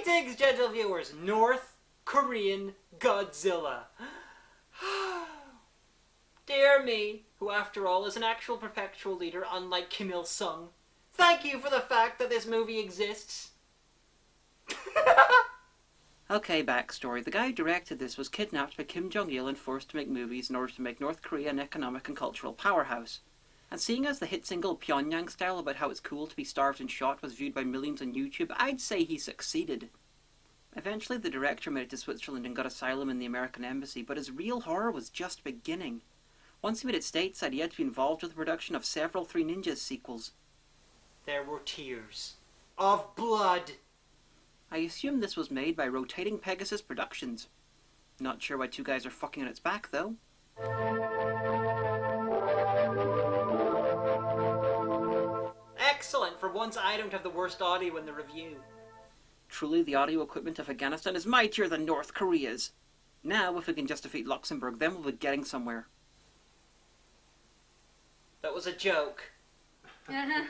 Greetings, gentle viewers. North Korean Godzilla. Dear me, who after all is an actual perpetual leader unlike Kim Il-sung. Thank you for the fact that this movie exists. Okay, backstory. The guy who directed this was kidnapped by Kim Jong-Il and forced to make movies in order to make North Korea an economic and cultural powerhouse. And seeing as the hit single Pyongyang style about how it's cool to be starved and shot was viewed by millions on YouTube, I'd say he succeeded. Eventually the director made it to Switzerland and got asylum in the American embassy, but his real horror was just beginning. Once he made it stateside, he had to be involved with the production of several Three Ninjas sequels. There were tears of blood. I assume this was made by Rotating Pegasus Productions. Not sure why two guys are fucking on its back, though. Excellent! For once I don't have the worst audio in the review. Truly, the audio equipment of Afghanistan is mightier than North Korea's. Now, if we can just defeat Luxembourg, then we'll be getting somewhere. That was a joke. Yeah.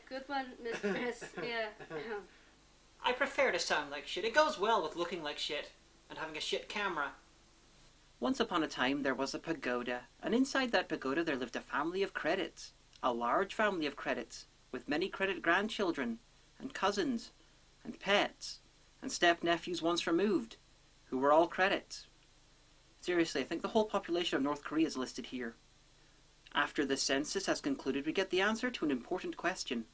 Good one, Mistress. Yeah. I prefer to sound like shit. It goes well with looking like shit and having a shit camera. Once upon a time, there was a pagoda, and inside that pagoda there lived a family of credits. A large family of credits, with many credit grandchildren, and cousins, and pets, and step-nephews once removed, who were all credits. Seriously, I think the whole population of North Korea is listed here. After this census has concluded, we get the answer to an important question.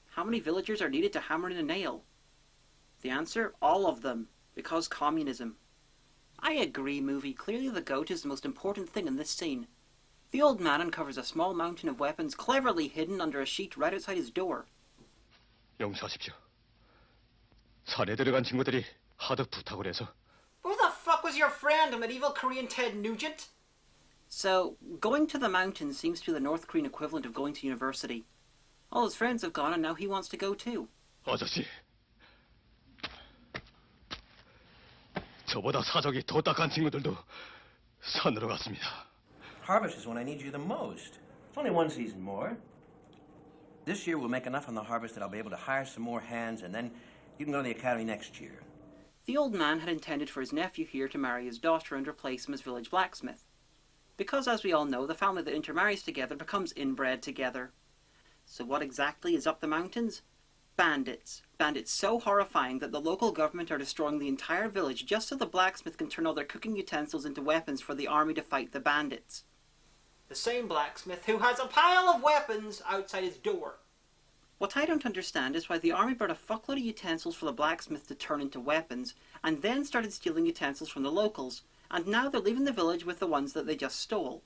How many villagers are needed to hammer in a nail? The answer? All of them, because communism. I agree, movie. Clearly the goat is the most important thing in this scene. The old man uncovers a small mountain of weapons cleverly hidden under a sheet right outside his door. 용서하십시오. 산에 들어간 친구들이 하도 부탁을 해서. Who the fuck was your friend, a medieval Korean Ted Nugent? So, going to the mountains seems to be the North Korean equivalent of going to university. All his friends have gone and now he wants to go too. 아저씨. 저보다 사정이 더 딱한 친구들도 산으로 갔습니다. Harvest is when I need you the most. It's only one season more. This year we'll make enough on the harvest that I'll be able to hire some more hands, and then you can go to the academy next year. The old man had intended for his nephew here to marry his daughter and replace him as village blacksmith. Because, as we all know, the family that intermarries together becomes inbred together. So what exactly is up the mountains? Bandits. Bandits so horrifying that the local government are destroying the entire village just so the blacksmith can turn all their cooking utensils into weapons for the army to fight the bandits. The same blacksmith who has a pile of weapons outside his door. What I don't understand is why the army brought a fuckload of utensils for the blacksmith to turn into weapons, and then started stealing utensils from the locals, and now they're leaving the village with the ones that they just stole.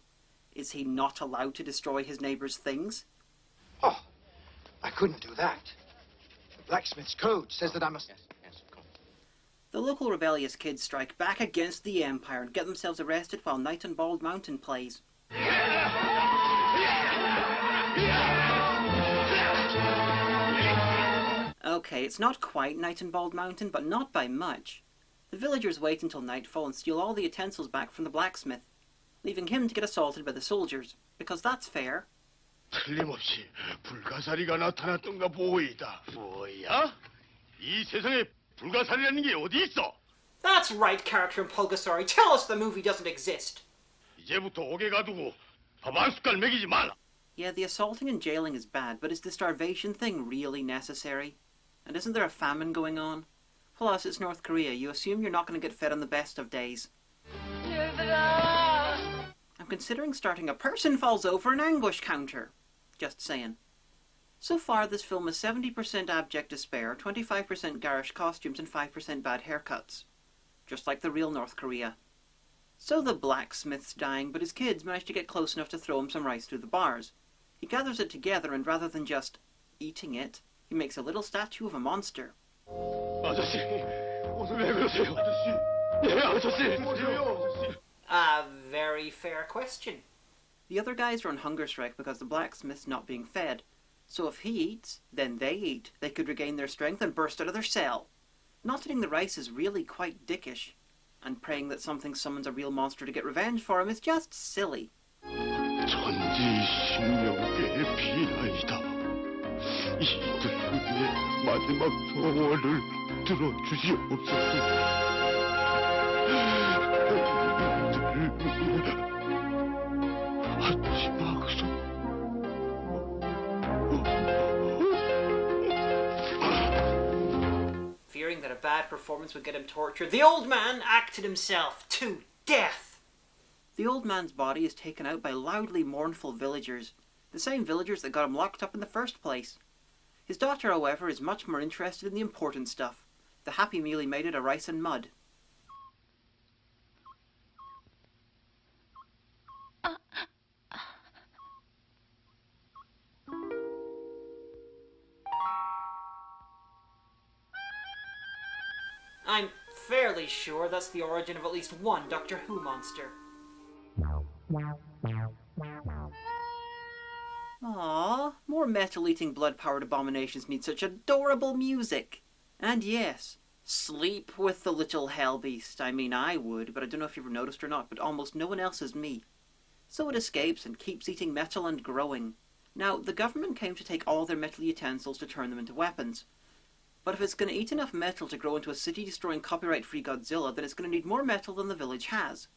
Is he not allowed to destroy his neighbour's things? Oh, I couldn't do that. The blacksmith's code says that I must... Yes, come. The local rebellious kids strike back against the Empire and get themselves arrested while Night on Bald Mountain plays. Okay, it's not quite Night on Bald Mountain, but not by much. The villagers wait until nightfall and steal all the utensils back from the blacksmith, leaving him to get assaulted by the soldiers, because that's fair. 틀림없이 불가사리가 나타났던가 보이다. 뭐야? 이 세상에 불가사리라는 게 어디 있어? That's right, character in Pulgasari. Tell us the movie doesn't exist. 이제부터 옥에 가두고 밥 한 숟갈 먹이지 말라. Yeah, the assaulting and jailing is bad, but is the starvation thing really necessary? And isn't there a famine going on? Plus, it's North Korea. You assume you're not going to get fed on the best of days. I'm considering starting a person falls over an anguish counter. Just saying. So far, this film is 70% abject despair, 25% garish costumes, and 5% bad haircuts. Just like the real North Korea. So the blacksmith's dying, but his kids manage to get close enough to throw him some rice through the bars. He gathers it together, and rather than just eating it, he makes a little statue of a monster. 아저씨, 오늘 왜 그러세요? 아저씨, 예, 아저씨. A very fair question. The other guys are on hunger strike because the blacksmith's not being fed. So if he eats, then they eat. They could regain their strength and burst out of their cell. Not eating the rice is really quite dickish. And praying that something summons a real monster to get revenge for him is just silly. 천지신명께 비나이다. 이들 위해 마지막 소원을 들어주시옵소서. 이들을 위해 마지막 소원. Fearing that a bad performance would get him tortured, the old man acted himself to death. The old man's body is taken out by loudly mournful villagers, the same villagers that got him locked up in the first place. His daughter, however, is much more interested in the important stuff, the happy meal he made out of rice and mud. I'm fairly sure that's the origin of at least one Doctor Who monster. Aww, more metal-eating blood-powered abominations need such adorable music. And yes, sleep with the little hell beast. I mean, I would, but I don't know if you've ever noticed or not, but almost no one else is me. So it escapes and keeps eating metal and growing. Now, the government came to take all their metal utensils to turn them into weapons. But if it's going to eat enough metal to grow into a city-destroying copyright-free Godzilla, then it's going to need more metal than the village has.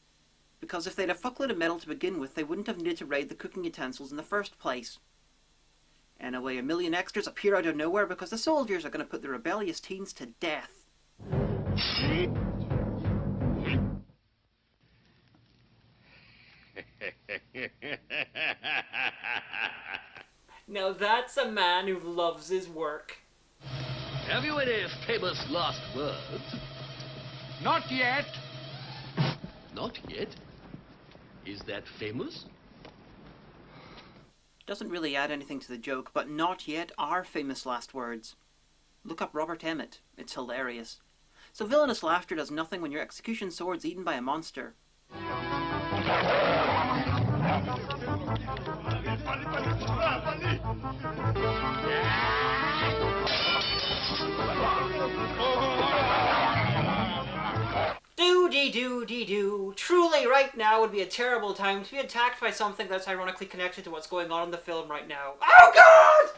Because if they had a fuckload of metal to begin with, they wouldn't have needed to raid the cooking utensils in the first place. Anyway, a million extras appear out of nowhere because the soldiers are going to put the rebellious teens to death. Now that's a man who loves his work. Have you any famous last words? Not yet. Not yet. Is that famous? Doesn't really add anything to the joke, but not yet are famous last words. Look up Robert Emmet. It's hilarious. So villainous laughter does nothing when your execution sword's eaten by a monster. Doo-dee-doo-dee-doo. Truly, right now would be a terrible time to be attacked by something that's ironically connected to what's going on in the film right now. Oh God!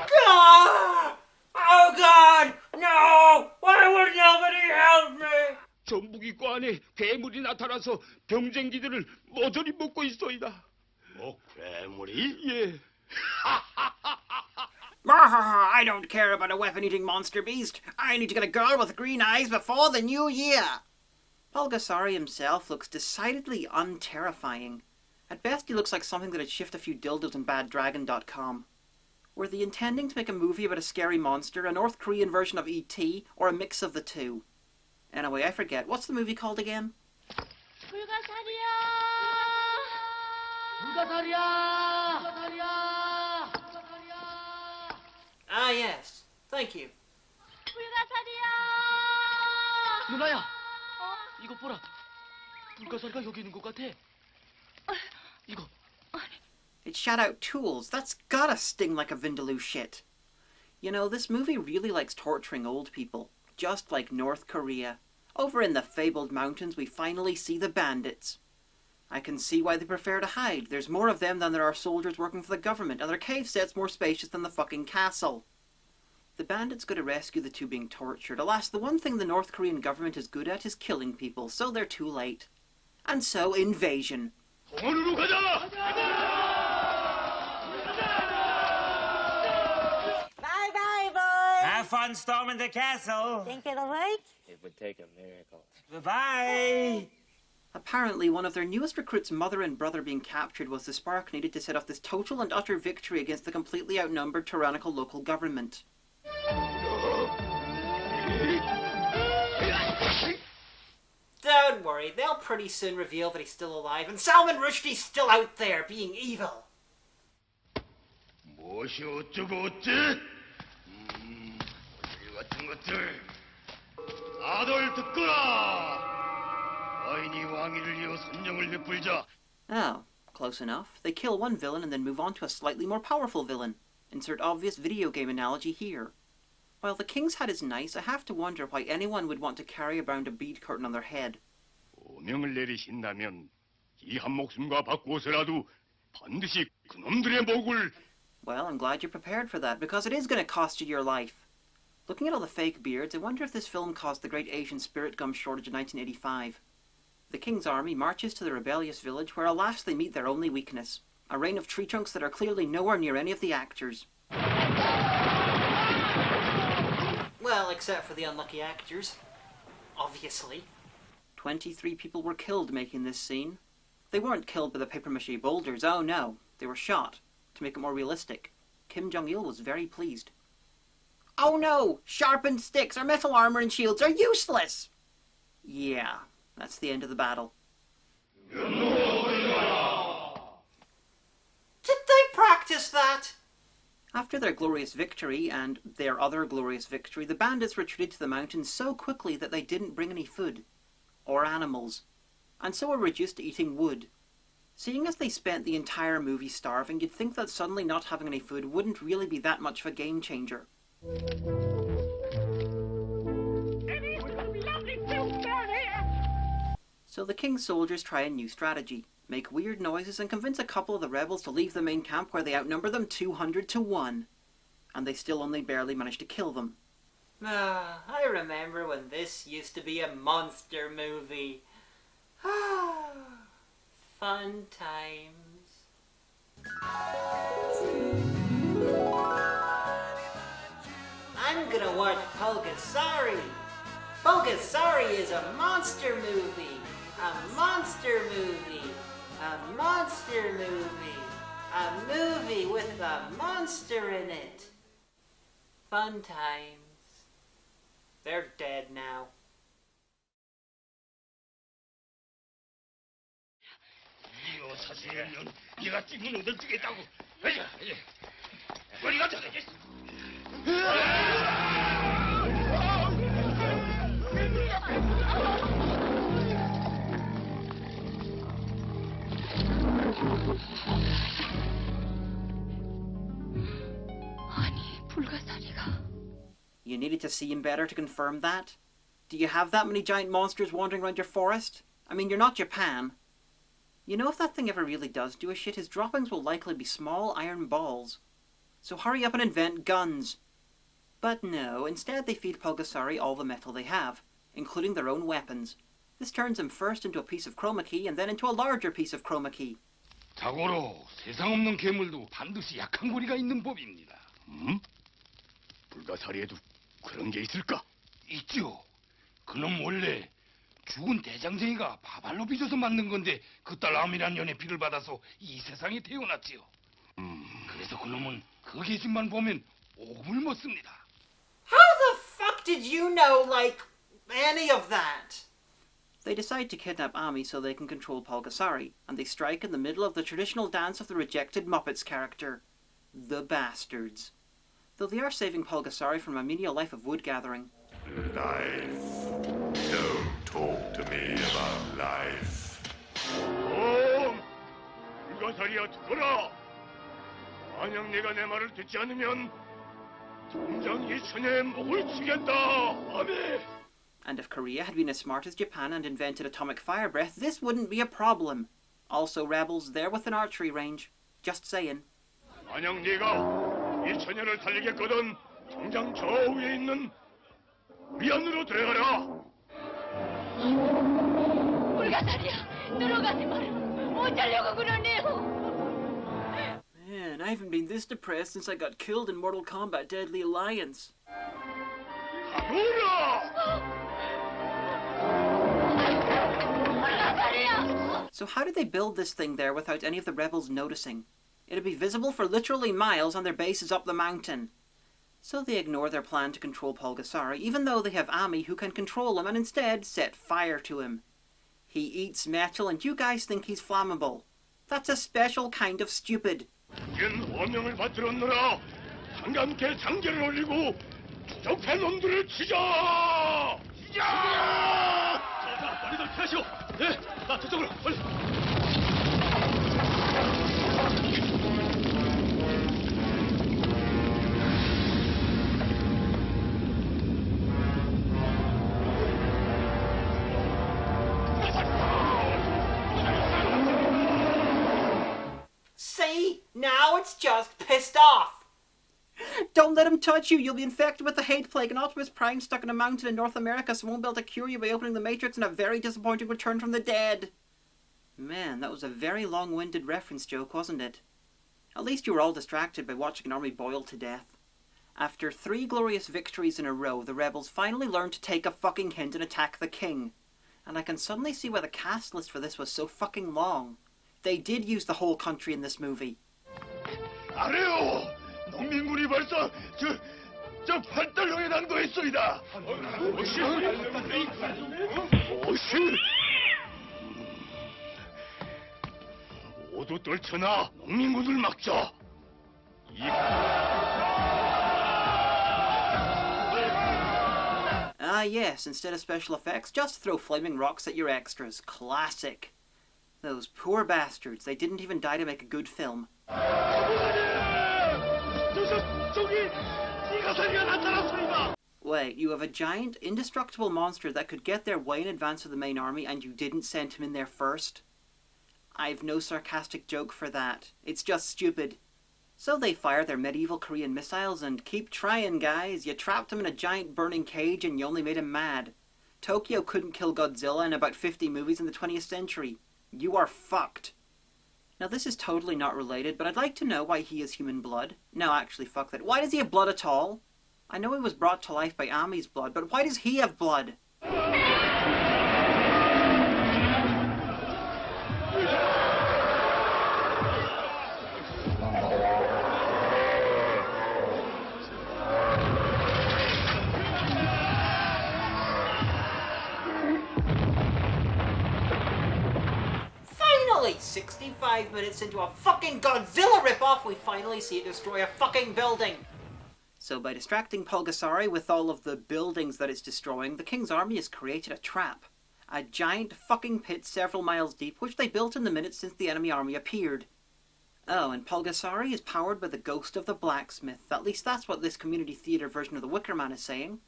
God! Oh God! No! Why would nobody help me? 전부기과 안에 괴물이 나타나서 병쟁기들을 모조리 먹고 있어이다. 뭐, 괴물이? 예. I don't care about a weapon-eating monster beast. I need to get a girl with green eyes before the new year. Pulgasari himself looks decidedly unterrifying. At best, he looks like something that'd shift a few dildos in baddragon.com. Were they intending to make a movie about a scary monster, a North Korean version of E.T., or a mix of the two? Anyway, I forget. What's the movie called again? 불가사리야! Ah, yes. Thank you. 불가사리야! 누나야! 이거 보라. 불가사리가 여기 있는 것 같아. 이거. It shot out tools. That's gotta sting like a Vindaloo shit. You know, this movie really likes torturing old people. Just like North Korea. Over in the fabled mountains, we finally see the bandits. I can see why they prefer to hide. There's more of them than there are soldiers working for the government, and their cave set's more spacious than the fucking castle. The bandits go to rescue the two being tortured. Alas, the one thing the North Korean government is good at is killing people, so they're too late. And so, invasion. 공원으로 가자! Bye-bye, boys. Have fun storming the castle. Think it'll work? It would take a miracle. Bye-bye. Apparently, one of their newest recruits' mother and brother being captured was the spark needed to set off this total and utter victory against the completely outnumbered tyrannical local government. Don't worry, they'll pretty soon reveal that he's still alive, and Salman Rushdie's still out there being evil. 무엇이 어쩌고 어째? 이 같은 것들 다들 듣거라. 아인이 왕위를 이어 선정을 베풀자. Oh, close enough. They kill one villain and then move on to a slightly more powerful villain. Insert obvious video game analogy here. While the king's hat is nice, I have to wonder why anyone would want to carry around a bead curtain on their head. 오명을 내리신다면 피 한 목숨과 바꾸어서라도 반드시 그놈들의 목을. Well, I'm glad you're prepared for that, because it is going to cost you your life. Looking at all the fake beards, I wonder if this film caused the Great Asian Spirit Gum shortage in 1985. The King's army marches to the rebellious village, where alas they meet their only weakness, a rain of tree trunks that are clearly nowhere near any of the actors. Well, except for the unlucky actors. Obviously. 23 people were killed making this scene. They weren't killed by the papier-mâché boulders, oh no. They were shot, to make it more realistic. Kim Jong-Il was very pleased. Oh no! Sharpened sticks, our metal armor and shields are useless! Yeah, that's the end of the battle. Did they practice that? After their glorious victory, and their other glorious victory, the bandits retreated to the mountains so quickly that they didn't bring any food. Or animals. And so were reduced to eating wood. Seeing as they spent the entire movie starving, you'd think that suddenly not having any food wouldn't really be that much of a game changer. So the king's soldiers try a new strategy. Make weird noises and convince a couple of the rebels to leave the main camp where they outnumber them 200 to 1. And they still only barely manage to kill them. Ah, I remember when this used to be a monster movie. Fun times. I'm gonna watch Pulgasari. Pulgasari is a monster movie. A monster movie. A monster movie. A movie with a monster in it. Fun times. They're dead now. 이거 사실이면 네가 찜은 얻을 주겠다고. 머리가 잘하겠어. 아니, 불가사리가. You needed to see him better to confirm that? Do you have that many giant monsters wandering around your forest? I mean, you're not Japan. You know, if that thing ever really does do a shit, his droppings will likely be small iron balls. So hurry up and invent guns. But no, instead they feed Pulgasari all the metal they have, including their own weapons. This turns him first into a piece of chroma key and then into a larger piece of chroma key. 자고로 세상 없는 괴물도 반드시 약한 고리가 있는 법입니다. 불가사리에도 그런 게 있을까? 있죠. 그놈 원래 죽은 대장쟁이가 바발로 빚어서 만든 건데 그딸 암이란 년의 피를 받아서 이 세상에 태어났지요. 그래서 그놈은 그 계집만 보면 오금을 먹습니다. How the fuck did you know, like, any of that? They decide to kidnap Ami so they can control Pulgasari, and they strike in the middle of the traditional dance of the rejected Muppets character, the Bastards. Though they are saving Pulgasari from a menial life of wood gathering. Life. Don't talk to me about life. 불가사리야 들어라. 만약 네가 내 말을 듣지 않으면 당장 이 처녀의 목을 치겠다. 아멘. And if Korea had been as smart as Japan and invented atomic fire breath, this wouldn't be a problem. Also, rebels, they're within archery range. Just saying. 만약 네가 이 처녀를 살리겠거든 당장 저 위에 있는 우리 안으로 들어가라. 불가사리야, 들어가지 마라. 어쩌려고 그러네요. Man, I haven't been this depressed since I got killed in Mortal Kombat Deadly Alliance. So how did they build this thing there without any of the rebels noticing? It'd be visible for literally miles and their base is up the mountain. So they ignore their plan to control Pulgasari, even though they have Ami who can control him and instead set fire to him. He eats metal and you guys think he's flammable. That's a special kind of stupid. 원명을 받들었느라 상감께 장계를 올리고 적폐 놈들을 치자! 치자! 자, 빨리들 피하시오! 네, 나 저쪽으로 빨리! See? Now it's just pissed off. Don't let him touch you! You'll be infected with the hate plague, and Optimus Prime stuck in a mountain in North America, so won't be able to cure you by opening the Matrix in a very disappointing return from the dead. Man, that was a very long-winded reference joke, wasn't it? At least you were all distracted by watching an army boil to death. After 3 glorious victories in a row, the rebels finally learned to take a fucking hint and attack the king. And I can suddenly see why the cast list for this was so fucking long. They did use the whole country in this movie. 아래요! 농민군이 벌써 저 팔달로에 난도했소이다. 오시! 모두 떨쳐나 농민군을 막자. Ah yes, instead of special effects, just throw flaming rocks at your extras. Classic. Those poor bastards, they didn't even die to make a good film. Wait, you have a giant, indestructible monster that could get their way in advance of the main army and you didn't send him in there first? I've no sarcastic joke for that. It's just stupid. So they fire their medieval Korean missiles and keep trying, guys. You trapped him in a giant burning cage and you only made him mad. Tokyo couldn't kill Godzilla in about 50 movies in the 20th century. You are fucked. Now this is totally not related, but I'd like to know why he has human blood. No, actually, fuck that. Why does he have blood at all? I know he was brought to life by Ami's blood, but why does he have blood? Finally, 65 minutes into a fucking Godzilla ripoff, we finally see it destroy a fucking building. So by distracting Pulgasari with all of the buildings that it's destroying, the King's army has created a trap. A giant fucking pit several miles deep, which they built in the minutes since the enemy army appeared. Oh, and Pulgasari is powered by the ghost of the blacksmith. At least that's what this community theatre version of the Wicker Man is saying.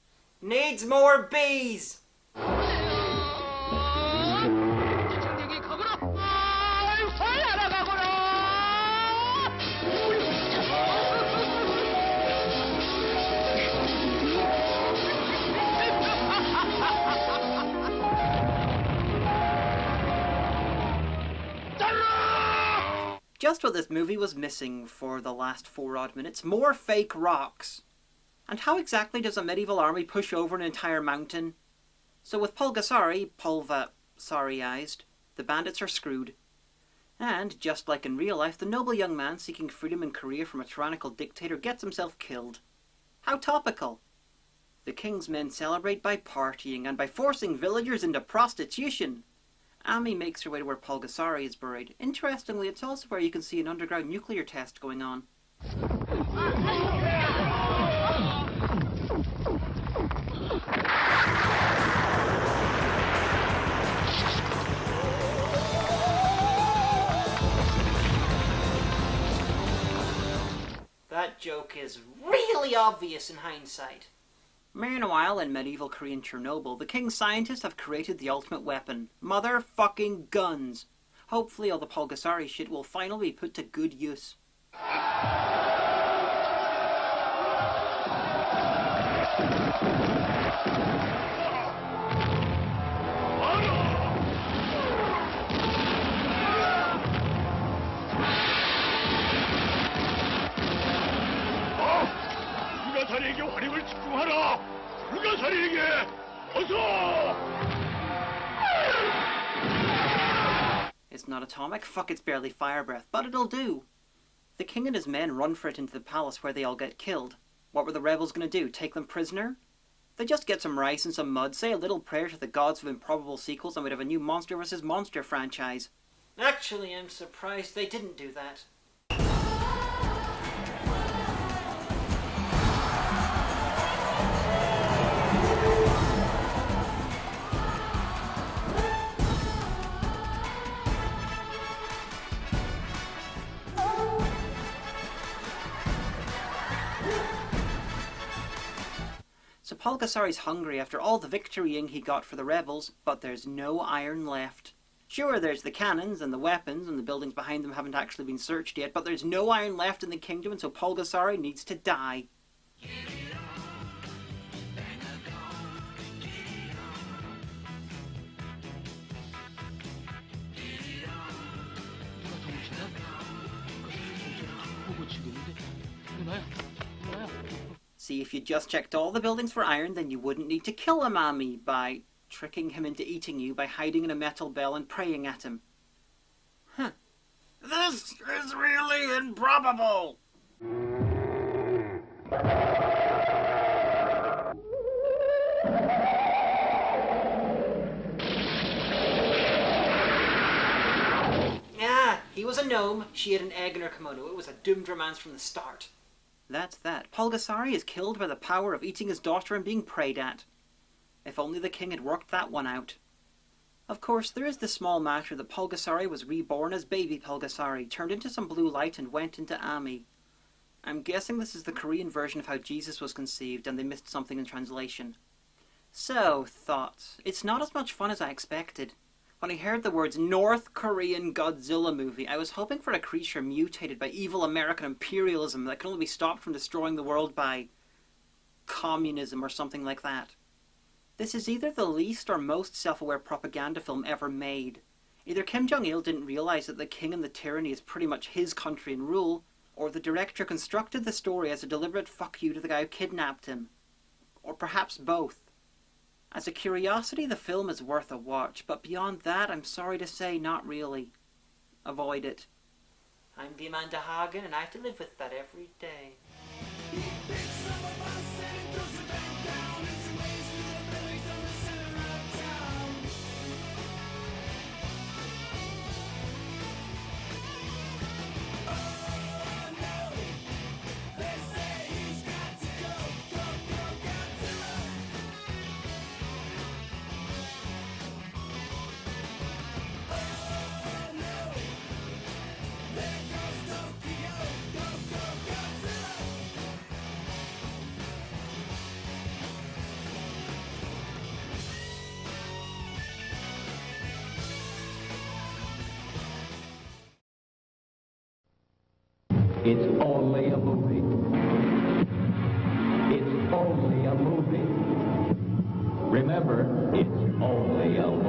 Needs more bees! Just what this movie was missing for the last 4 odd minutes, more fake rocks. And how exactly does a medieval army push over an entire mountain? So with Pulgasari, Pulva-Sariized, the bandits are screwed. And, just like in real life, the noble young man seeking freedom in Korea from a tyrannical dictator gets himself killed. How topical. The king's men celebrate by partying and by forcing villagers into prostitution. Ami makes her way to where Pulgasari is buried. Interestingly, it's also where you can see an underground nuclear test going on. That joke is really obvious in hindsight. Meanwhile, in medieval Korean Chernobyl, the king's scientists have created the ultimate weapon. Motherfucking guns! Hopefully all the Pulgasari shit will finally be put to good use. 불가사리에게 화력을 집중하라! 불가사리에게 어서! It's not atomic, fuck, it's barely fire breath, but it'll do. The king and his men run for it into the palace where they all get killed. What were the rebels going to do, take them prisoner? They just get some rice and some mud, say a little prayer to the gods of improbable sequels, and we'd have a new Monster vs. Monster franchise. Actually, I'm surprised they didn't do that. So Pulgasari's hungry after all the victorying he got for the rebels, but there's no iron left. Sure, there's the cannons and the weapons, and the buildings behind them haven't actually been searched yet, but there's no iron left in the kingdom, and so Pulgasari needs to die. See, if you just checked all the buildings for iron, then you wouldn't need to kill Amami by tricking him into eating you by hiding in a metal bell and praying at him. Huh. This is really improbable! Ah, he was a gnome, she had an egg in her kimono. It was a doomed romance from the start. That's that. Pulgasari is killed by the power of eating his daughter and being prayed at. If only the king had worked that one out. Of course, there is the small matter that Pulgasari was reborn as baby Pulgasari, turned into some blue light and went into Ami. I'm guessing this is the Korean version of how Jesus was conceived and they missed something in translation. So, thoughts. It's not as much fun as I expected. When I heard the words North Korean Godzilla movie, I was hoping for a creature mutated by evil American imperialism that can only be stopped from destroying the world by communism or something like that. This is either the least or most self-aware propaganda film ever made. Either Kim Jong-Il didn't realize that the king and the tyranny is pretty much his country and rule, or the director constructed the story as a deliberate fuck you to the guy who kidnapped him. Or perhaps both. As a curiosity, the film is worth a watch, but beyond that, I'm sorry to say, not really. Avoid it. I'm the Amanda Hagan, and I have to live with that every day. It's only a movie. It's only a movie. Remember, it's only a movie.